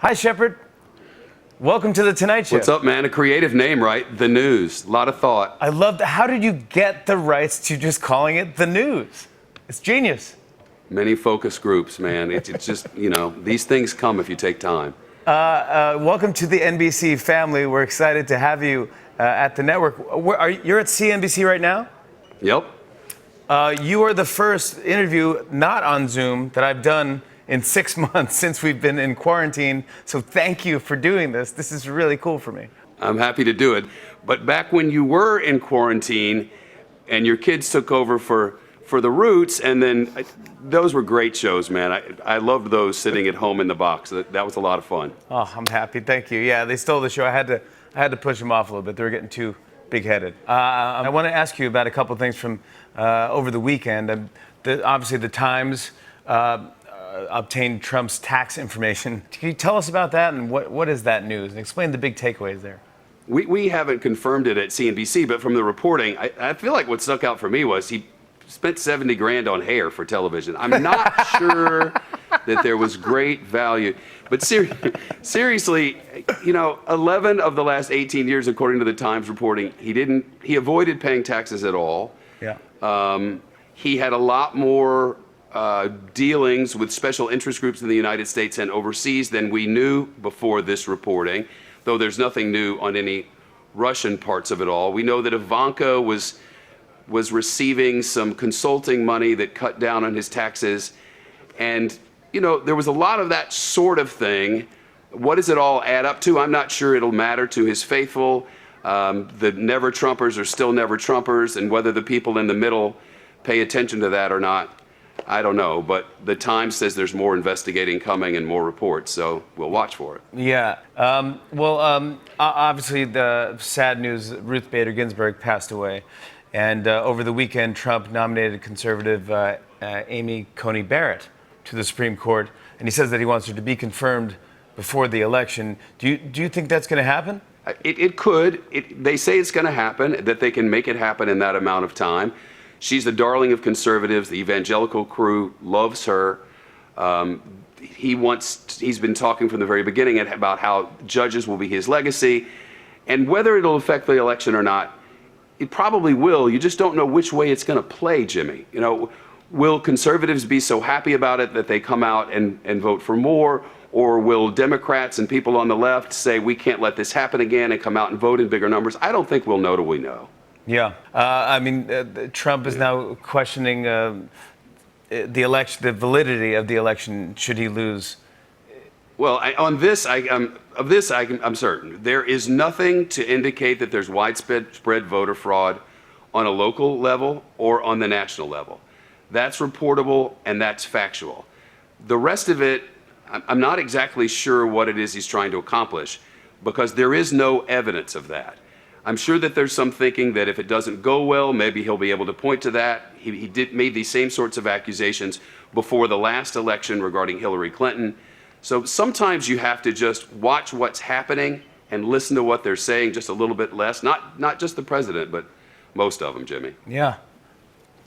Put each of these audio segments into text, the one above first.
Hi, Shepard. Welcome to The Tonight Show. What's up, man? A creative name, right? The News. A lot of thought. I love that. How did you get the rights to just calling it The News? It's genius. Many focus groups, man. It's just, these things come if you take time. Welcome to the NBC family. We're excited to have you at the network. You're at CNBC right now? Yep. You are the first interview not on Zoom that I've done in 6 months since we've been in quarantine. So thank you for doing this. This is really cool for me. I'm happy to do it. But back when you were in quarantine and your kids took over for The Roots, and then those were great shows, man. I loved those sitting at home in the box. That was a lot of fun. Oh, I'm happy. Thank you. Yeah, they stole the show. I had to push them off a little bit. They were getting too big-headed. I want to ask you about a couple things from over the weekend. Obviously, the Times obtained Trump's tax information. Can you tell us about that, and what is that news? And explain the big takeaways there. We haven't confirmed it at CNBC, but from the reporting, I feel like what stuck out for me was he spent $70,000 on hair for television. I'm not sure that there was great value. But seriously, 11 of the last 18 years, according to the Times reporting, he avoided paying taxes at all. Yeah. He had a lot more dealings with special interest groups in the United States and overseas than we knew before this reporting, though there's nothing new on any Russian parts of it all. We know that Ivanka was receiving some consulting money that cut down on his taxes. And, there was a lot of that sort of thing. What does it all add up to? I'm not sure it'll matter to his faithful. The never Trumpers are still never Trumpers, and whether the people in the middle pay attention to that or not, I don't know. But the Times says there's more investigating coming and more reports, so we'll watch for it. Yeah. Obviously, the sad news, Ruth Bader Ginsburg passed away. And over the weekend, Trump nominated conservative Amy Coney Barrett to the Supreme Court. And he says that he wants her to be confirmed before the election. Do you think that's going to happen? It could. They say it's going to happen, that they can make it happen in that amount of time. She's the darling of conservatives. The evangelical crew loves her. He's been talking from the very beginning about how judges will be his legacy. And whether it'll affect the election or not, it probably will. You just don't know which way it's going to play, Jimmy. Will conservatives be so happy about it that they come out and vote for more? Or will Democrats and people on the left say, we can't let this happen again, and come out and vote in bigger numbers? I don't think we'll know till we know. Yeah. Trump is now questioning the election, the validity of the election, should he lose. Well, I'm certain. There is nothing to indicate that there's widespread voter fraud on a local level or on the national level. That's reportable and that's factual. The rest of it, I'm not exactly sure what it is he's trying to accomplish, because there is no evidence of that. I'm sure that there's some thinking that if it doesn't go well, maybe he'll be able to point to that. He made these same sorts of accusations before the last election regarding Hillary Clinton. So sometimes you have to just watch what's happening and listen to what they're saying just a little bit less. Not just the president, but most of them, Jimmy. Yeah.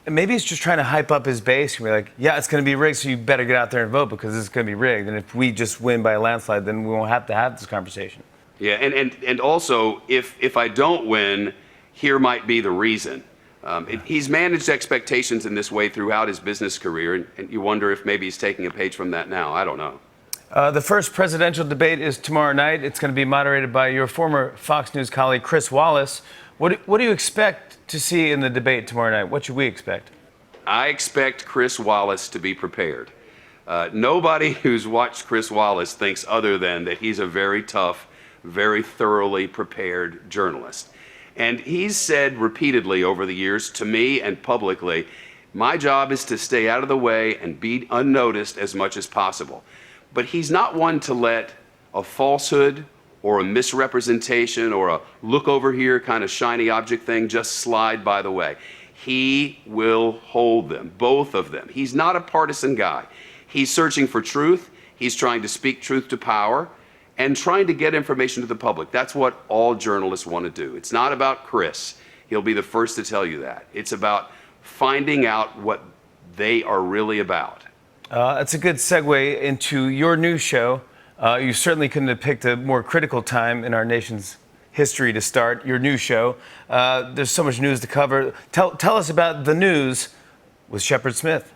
And maybe he's just trying to hype up his base and be like, yeah, it's going to be rigged, so you better get out there and vote because it's going to be rigged. And if we just win by a landslide, then we won't have to have this conversation. Yeah, and also, if I don't win, here might be the reason. He's managed expectations in this way throughout his business career, and you wonder if maybe he's taking a page from that now. I don't know. The first presidential debate is tomorrow night. It's going to be moderated by your former Fox News colleague, Chris Wallace. What do you expect to see in the debate tomorrow night? What should we expect? I expect Chris Wallace to be prepared. Nobody who's watched Chris Wallace thinks other than that he's a very tough, very thoroughly prepared journalist. And he's said repeatedly over the years to me and publicly, my job is to stay out of the way and be unnoticed as much as possible. But he's not one to let a falsehood or a misrepresentation or a look over here kind of shiny object thing just slide by the way. He will hold them, both of them. He's not a partisan guy. He's searching for truth. He's trying to speak truth to power and trying to get information to the public. That's what all journalists want to do. It's not about Chris. He'll be the first to tell you that. It's about finding out what they are really about. It's a good segue into your new show, You certainly couldn't have picked a more critical time in our nation's history to start your new show. There's so much news to cover. Tell us about the news with Shepard Smith.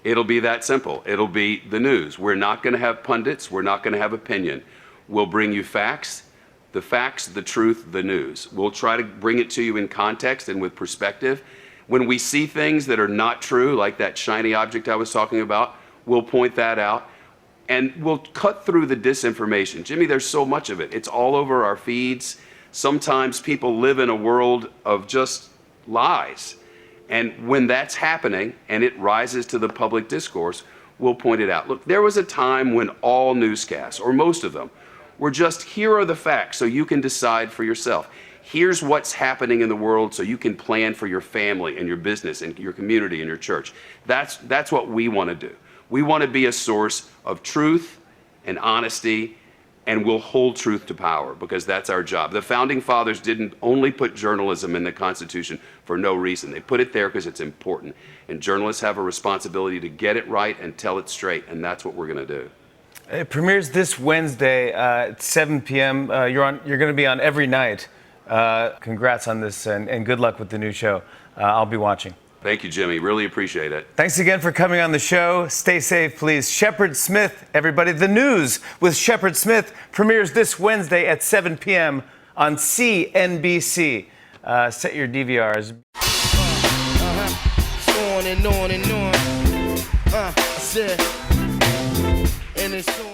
It'll be that simple. It'll be the news. We're not going to have pundits. We're not going to have opinion. We'll bring you facts, the truth, the news. We'll try to bring it to you in context and with perspective. When we see things that are not true, like that shiny object I was talking about, we'll point that out. And we'll cut through the disinformation. Jimmy, there's so much of it. It's all over our feeds. Sometimes people live in a world of just lies. And when that's happening and it rises to the public discourse, we'll point it out. Look, there was a time when all newscasts, or most of them, were just, here are the facts so you can decide for yourself. Here's what's happening in the world so you can plan for your family and your business and your community and your church. That's what we want to do. We want to be a source of truth and honesty, and we'll hold truth to power because that's our job. The Founding Fathers didn't only put journalism in the Constitution for no reason. They put it there because it's important. And journalists have a responsibility to get it right and tell it straight, and that's what we're going to do. It premieres this Wednesday at 7 p.m. You're going to be on every night. Congrats on this, and good luck with the new show. I'll be watching. Thank you, Jimmy. Really appreciate it. Thanks again for coming on the show. Stay safe, please. Shepard Smith, everybody. The News with Shepard Smith premieres this Wednesday at 7 p.m. on CNBC. Set your DVRs. On and on and on. I said, and it's on.